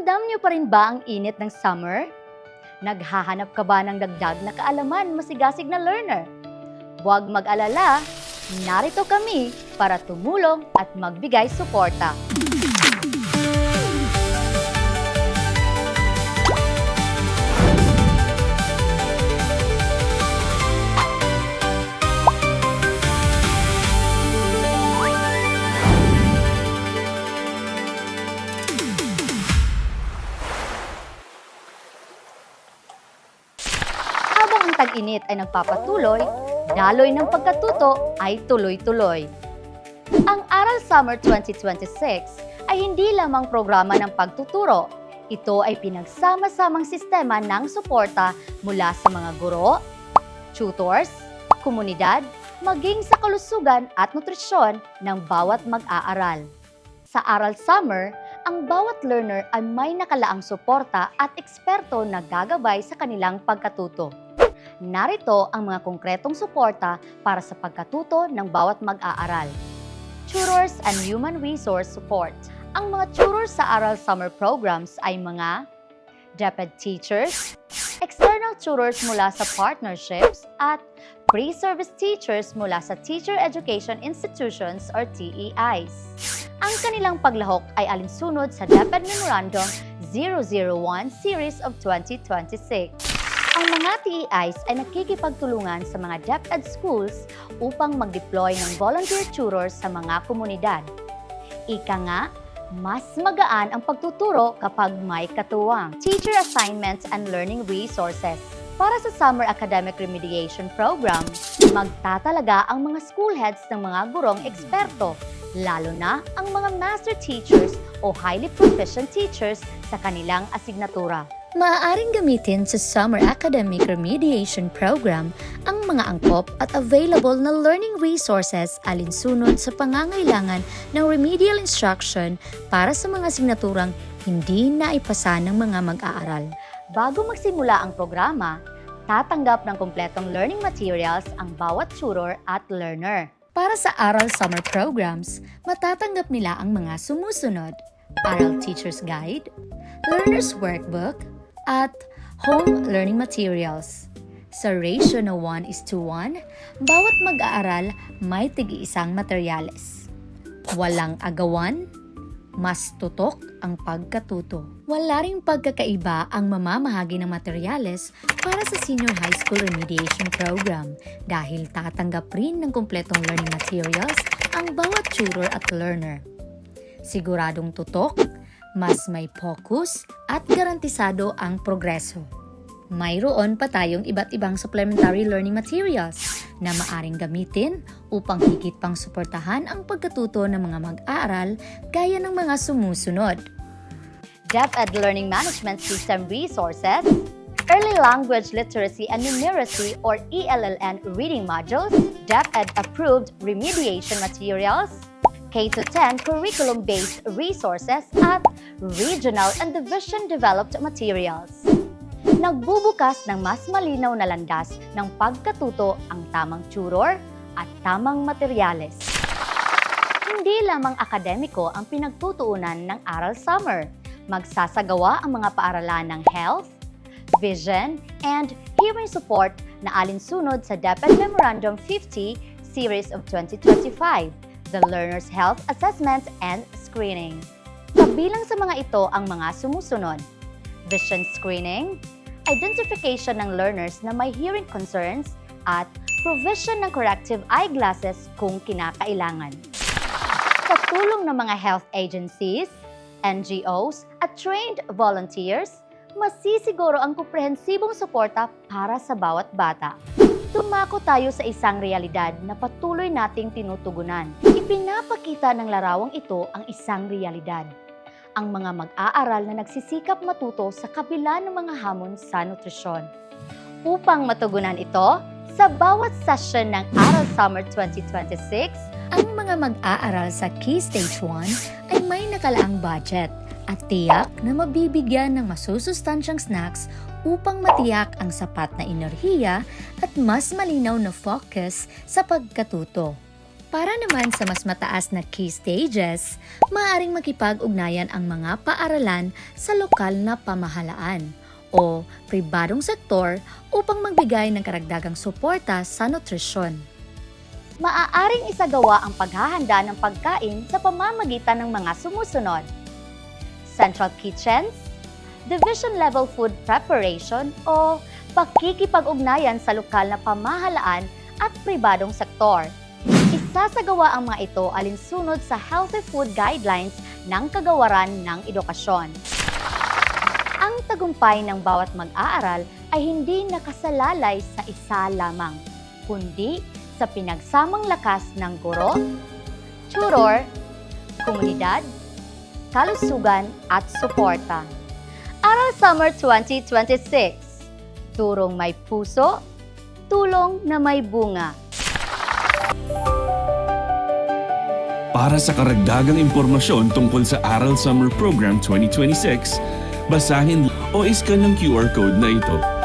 Ramdam niyo pa rin ba ang init ng summer? Naghahanap ka ba ng dagdag na kaalaman masigasig na learner? Huwag mag-alala, narito kami para tumulong at magbigay suporta. Habang ang tag-init ay nagpapatuloy, daloy ng pagkatuto ay tuloy-tuloy. Ang Aral Summer 2026 ay hindi lamang programa ng pagtuturo. Ito ay pinagsama-samang sistema ng suporta mula sa mga guro, tutors, komunidad, maging sa kalusugan at nutrisyon ng bawat mag-aaral. Sa Aral Summer, ang bawat learner ay may nakalaang suporta at eksperto na gagabay sa kanilang pagkatuto. Narito ang mga konkretong suporta para sa pagkatuto ng bawat mag-aaral. Tutors and Human Resource Support. Ang mga tutors sa Aral Summer programs ay mga DepEd teachers, external tutors mula sa partnerships, at pre-service teachers mula sa Teacher Education Institutions or TEIs. Ang kanilang paglahok ay alinsunod sa DepEd Memorandum 001 Series of 2026. Ang mga TEIs ay nakikipagtulungan sa mga DepEd schools upang mag-deploy ng volunteer tutors sa mga komunidad. Ika nga, mas magaan ang pagtuturo kapag may katuwang. Teacher assignments and learning resources. Para sa Summer Academic Remediation Program, magtatalaga ang mga school heads ng mga gurong eksperto, lalo na ang mga master teachers o highly proficient teachers sa kanilang asignatura. Maaaring gamitin sa Summer Academic Remediation Program ang mga angkop at available na learning resources alinsunod sa pangangailangan ng remedial instruction para sa mga asignaturang hindi naipasa ng mga mag-aaral. Bago magsimula ang programa, tatanggap ng kumpletong learning materials ang bawat tutor at learner. Para sa Aral Summer Programs, matatanggap nila ang mga sumusunod: Aral Teacher's Guide, Learner's Workbook, at Home Learning Materials. Sa ratio na 1:1, bawat mag-aaral may tig-iisang materyales. Walang agawan, mas tutok ang pagkatuto. Wala ring pagkakaiba ang mamamahagi ng materyales para sa Senior High School Remediation Program dahil tatanggap rin ng kumpletong learning materials ang bawat tutor at learner. Siguradong tutok, mas may focus at garantisado ang progreso. Mayroon pa tayong iba't ibang supplementary learning materials na maaring gamitin upang higit pang suportahan ang pagkatuto ng mga mag-aaral gaya ng mga sumusunod: DepEd Learning Management System Resources, Early Language Literacy and Numeracy or ELLN Reading Modules, DepEd Approved Remediation Materials, K-10 curriculum-based resources at regional and division-developed materials. Nagbubukas ng mas malinaw na landas ng pagkatuto ang tamang tutor at tamang materyales. Hindi lamang akademiko ang pinagtutuunan ng Aral Summer. Magsasagawa ang mga paaralan ng health, vision, and hearing support na alinsunod sa DepEd Memorandum 50 Series of 2025. The Learner's Health Assessment and Screening. Kabilang sa mga ito ang mga sumusunod: Vision Screening, identification ng learners na may hearing concerns, at provision ng corrective eyeglasses kung kinakailangan. Sa tulong ng mga health agencies, NGOs, at trained volunteers, masisiguro ang komprehensibong suporta para sa bawat bata. Tumako tayo sa isang realidad na patuloy nating tinutugunan. Ipinapakita ng larawang ito ang isang realidad. Ang mga mag-aaral na nagsisikap matuto sa kabila ng mga hamon sa nutrisyon. Upang matugunan ito, sa bawat session ng Aral Summer 2026, ang mga mag-aaral sa Key Stage 1 ay may nakalaang budget at tiyak na mabibigyan ng masusustansyang snacks upang matiyak ang sapat na enerhiya at mas malinaw na focus sa pagkatuto. Para naman sa mas mataas na key stages, maaaring makipag-ugnayan ang mga paaralan sa lokal na pamahalaan o pribadong sektor upang magbigay ng karagdagang suporta sa nutrisyon. Maaaring isagawa ang paghahanda ng pagkain sa pamamagitan ng mga sumusunod: central kitchens, division-level food preparation o pakikipag-ugnayan sa lokal na pamahalaan at pribadong sektor. Isasagawa ang mga ito alinsunod sa Healthy Food Guidelines ng Kagawaran ng Edukasyon. Ang tagumpay ng bawat mag-aaral ay hindi nakasalalay sa isa lamang, kundi sa pinagsamang lakas ng guro, tutor, komunidad, kalusugan at suporta. Aral Summer 2026. Turong may puso, tulong na may bunga. Para sa karagdagang impormasyon tungkol sa Aral Summer Program 2026, basahin o iskan ng QR code na ito.